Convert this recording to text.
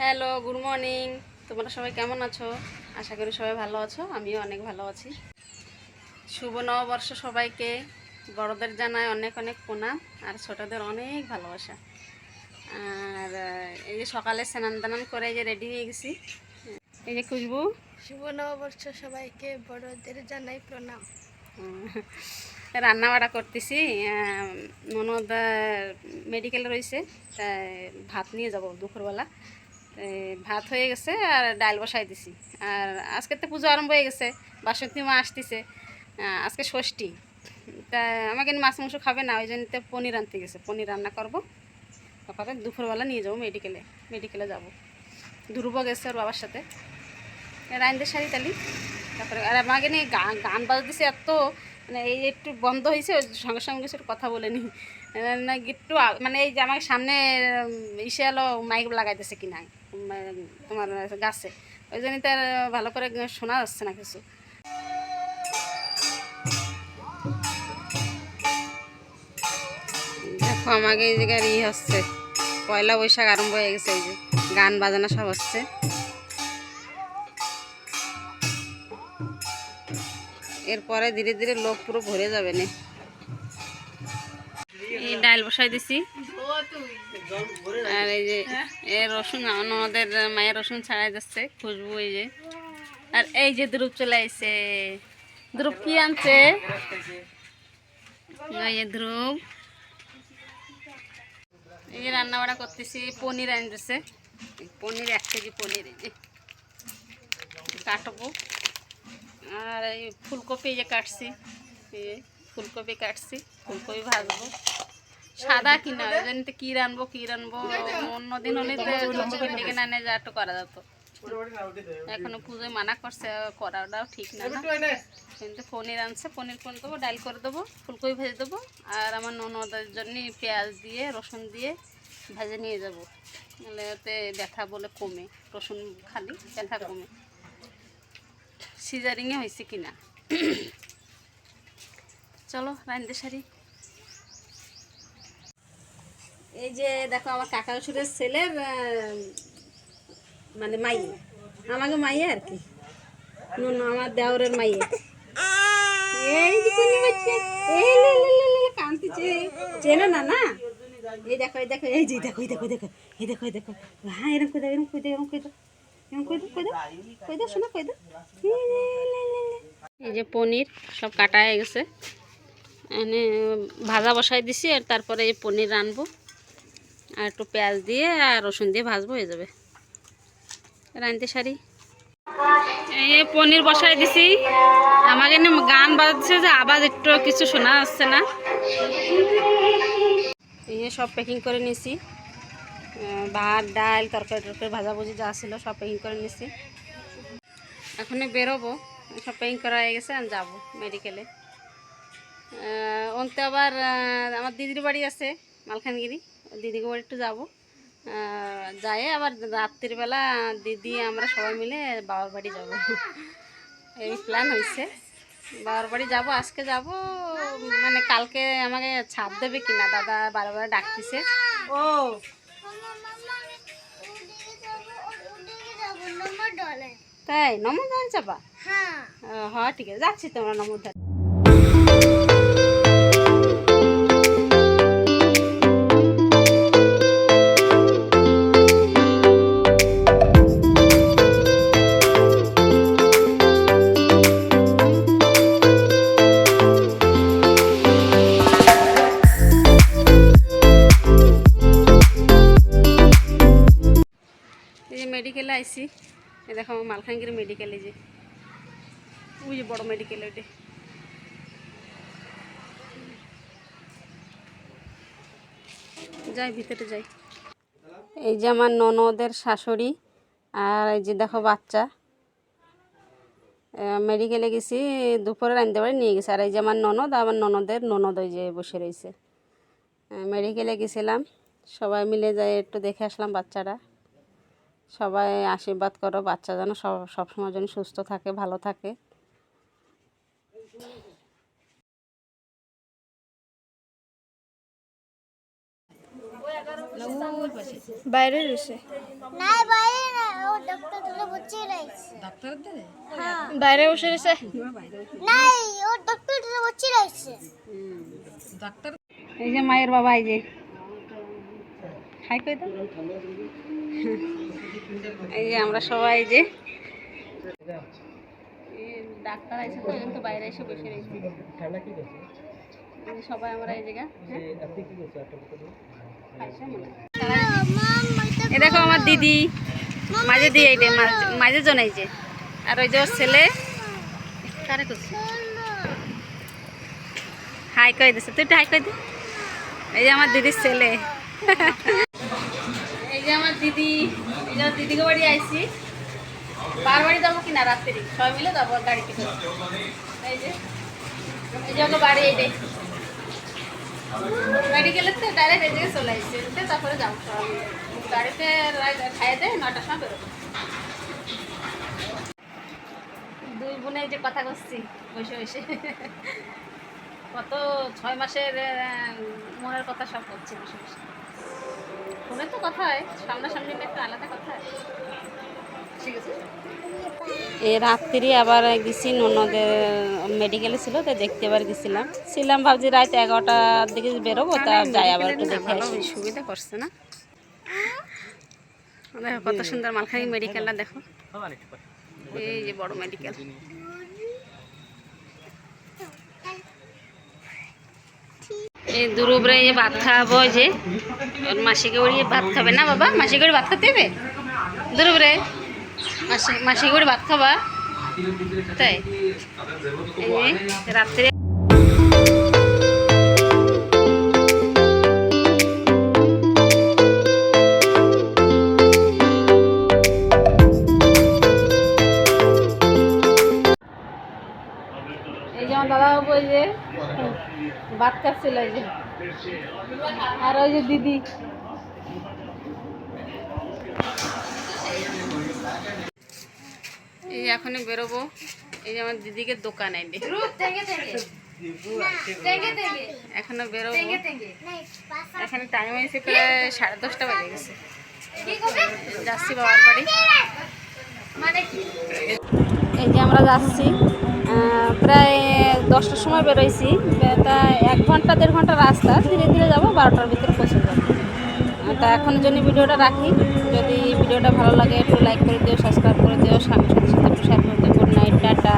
Hello, good morning. তোমরা সবাই কেমন আছো? আশা করি সবাই ভালো আছো, আমিও অনেক ভালো আছি। শুভ নববর্ষ সবাইকে। বড়দের জানায় অনেক অনেক প্রণাম, আর ছোটদের অনেক ভালোবাসা। আর এই যে সকালে স্নান দানান করে এই যে রেডি হয়ে গেছি। এই যে খুশবু। শুভ নববর্ষ সবাইকে, বড়দের জানাই প্রণাম। রান্না বাড়া করতেছি। ননদ মেডিকেলে রয়েছে, তাই ভাত নিয়ে যাব দুপুরবেলা। ভাত হয়ে গেছে আর ডাল বসাই দিছি। আর আজকে তো পুজো আরম্ভ হয়ে গেছে, বাসন্তী মা আসতেছে। আজকে ষষ্ঠী, তা আমাকে মাছ মাংস খাবে না, ওই জন্য তো পনির আনতে গেছে। পনির রান্না করবো, তারপরে দুপুরবেলা নিয়ে যাবো মেডিকেলে যাব। ধ্রুব গেছে ওর বাবার সাথে। রাইনদের শাড়ি তালি, তারপরে আর আমাকে নিয়ে গান বাজতেছে এত, মানে এই একটু বন্ধ হয়েছে, সঙ্গে সঙ্গে কিছু কথা বলে নি না একটু, মানে এই যে আমার সামনে ইসে এলো মাইক লাগাইতেছে কিনা তোমার গাছে, ওই জন্য তার ভালো করে শোনা যাচ্ছে না কিছু। দেখো আমাকে এই জায়গায় হচ্ছে, পয়লা বৈশাখ আরম্ভ হয়ে গেছে, এই যে গান বাজানা সব হচ্ছে। এরপরে ধীরে ধীরে লোক পুরো ভরে যাবে না। এই ডাল বসাই দিছি, আর এই যে রসুন, আমাদের মায়ের রসুন ছাড়াই যাচ্ছে খুশবু। এই যে, আর এই যে ধ্রুব চলে আসছে। ধ্রুব কি আনছে? এই যে ধ্রুব, এই যে রান্না বাড়া করতেছি। পনির আনতেছে, পনির 1 কেজি পনির এই যে কাটবো। আর এই ফুলকপি এই যে কাটছি, এই যে ফুলকপি কাটছি, ফুলকপি ভাজবো। সাদা কিনা, ওই জন্য কি রানবো অন্যদিন হলে ডেকে না যা একটু করা যেত। এখনো পুজোয় মানা করছে, করাটাও ঠিক না, কিন্তু পনির আনছে, পনির করে দেবো, ডাল করে দেবো, ফুলকপি ভেজে দেবো। আর আমার ননদের জন্য পেঁয়াজ দিয়ে রসুন দিয়ে ভেজে নিয়ে যাব, নাহলে ওতে ব্যথা বলে কমে, রসুন খালি ব্যথা কমে। সিজারিংয়ে হয়েছে কিনা। চলো রাইন্দে সারি। এই যে দেখো আমার কাকা শ্বশুরের ছেলের মানে মাইয়ে, আমাকে মাইয়ে আর কি, আমার দেওরের মাইয়ে। এই যে কোন বাচ্চা, এই লে লে লে লে কাঁদতেছে, চেনে না না। এই দেখো এই দেখো, এই যে দেখো এই দেখো দেখো, এই দেখো এই দেখো, হ্যাঁ এরকম কই দাও, এরকম কই দাও, এরকম কই দাও, এরকম কই দাও, কই দাও, কই দাও, শোনা কই দাও। এই যে পনির সব কাটা হয়ে গেছে, এনে ভাজা বসাই দিছি। আর তারপরে এই পনির রানবো, আর একটু পেঁয়াজ দিয়ে আর রসুন দিয়ে ভাজবো, হয়ে যাবে রানতে সারি। এই পনির বসাই দিছি, আমাকে গান বাজছে যে আওয়াজ একটু কিছু শোনা যাচ্ছে না। এই সব প্যাকিং করে নিছি, ভাত ডাল তরকারি টরকারি ভাজাভুজি যা ছিল সব প্যাকিং করে নিছি। এখন বেরোবো, সব প্যাকিং করা হয়ে গেছে, আমি যাবো মেডিকেলে। অন্তে আবার আমার দিদির বাড়ি আছে মালখানগিরি, দিদিকে বাড়ি একটু যাবো। যাই আবার রাত্রিবেলা দিদি আমরা সবাই মিলে বাবার বাড়ি যাব, এই প্ল্যান হয়েছে। বাবার বাড়ি যাব আজকে, যাব মানে কালকে আমাকে ছাপ দেবে কিনা দাদা বারবার ডাকতেছে। ও তাই নমস্কার চাপা, হ্যাঁ ঠিক আছে, যাচ্ছি তোমরা নমস্কার। এই যে মেডিকেলে আইসি, এই দেখো আমার মালখানগিরি মেডিকেলে, যে ওই যে বড় মেডিকেল, ওইটা যাই ভিতরে যাই। এই যে আমার ননদের শাশুড়ি, আর এই যে দেখো বাচ্চা। মেডিকেলে গেছি, দুপুরে রাঁধতে বাড়ি নিয়ে গেছে। আর এই যে আমার ননদ, আমার ননদের ননদ ওই যে বসে রয়েছে। মেডিকেলে গেছিলাম, সবাই মিলে যাই একটু দেখে আসলাম বাচ্চারা। সবাই আশীর্বাদ করো বাচ্চা যেন সবসময় যেন সুস্থ থাকে, ভালো থাকে। বাইরে রয়েছে নাই বাইরে না ও ডক্টর ধরে বসে রয়েছে হ্যাঁ বাইরে বসে রয়েছে নাই ও ডক্টর ধরে বসে রয়েছে এই যে মায়ের বাবা এই যে হাই কই দাও এই যে আমরা সবাই এই যে ডাক্তার আছে তো এখন তো বাইরে এসে বসে রয়েছে সবাই আমরা এই জায়গা এই দেখো আমার দিদি মাঝে দিয়ে এইটা মাঝে জন এই যে আর ওই যে ওর ছেলে কারে করছে হাই কই দিছে তুই হাই কই দে এই যে আমার দিদির ছেলে এই যে আমার দিদি এই যে দিদিকে বাড়ি আইছি বারবারই যাবো কিনা রাত্রি সবাই মিলে যাবো গাড়িতে করে এই যে ওকে বাড়ি এইটাই মেডিকেলের তো ডাইরেক্ট এই জায়গায় চলে আসছে তারপরে যাবো সবাই মিলে গাড়িতে খাইয়ে দেয় 9টার সময় বেরোবো দুই বোনে যে কথা করছি বসে বসে কত 6 মাসের মনের কথা সব করছে বসে বসে ফোনে তো কথা হয় সামনাসামনি একটা আলাদা কথা হয় ঠিক আছে এই রাত্রি আবার গেছি ননদের মেডিকেলে ছিল তো দেখতে এবার ছিলাম ভাবছি রাত 11টার দিকে বেরোবো তা যাই আবার একটু দেখে আসি সুবিধা করছে না দেখো কত সুন্দর মালখানি মেডিকেলটা দেখো এই যে বড় মেডিকেল এই দুরুবরে এই ভাত খাওয়াবো যে ওর মাসিকে ওড়িয়ে ভাত খাবে না বাবা মাসিকে ওড়ি ভাত খাতে হবে দুরুবরে মাসিকে ওড়ি ভাত খাবা তাই এই রাত্রে এই যে আমার দাদা বাবু ওই যে ভাত খাচ্ছিল এই যে আর ওই যে দিদি এই যে এখনই বেরোবো এই যে আমার দিদিকে দোকান আইলে এখনো বেরোবো এখানে টাইম হয়েছে প্রায় 10:30 বাজে গেছে যাচ্ছি বাবার বাড়ি এই যে আমরা যাচ্ছি প্রায় 10টার সময় বেরোইছি তা 1 ঘন্টা 1.5 ঘন্টা রাস্তা ধীরে ধীরে যাবো 12টার ভিতরে পৌঁছে যাবো তা এখনের জন্য ভিডিওটা রাখি যদি ভিডিওটা ভালো লাগে একটু লাইক করে দিও সাবস্ক্রাইব করে দিও সাথে একটু শেয়ার করে দিও গুড নাইট টাটা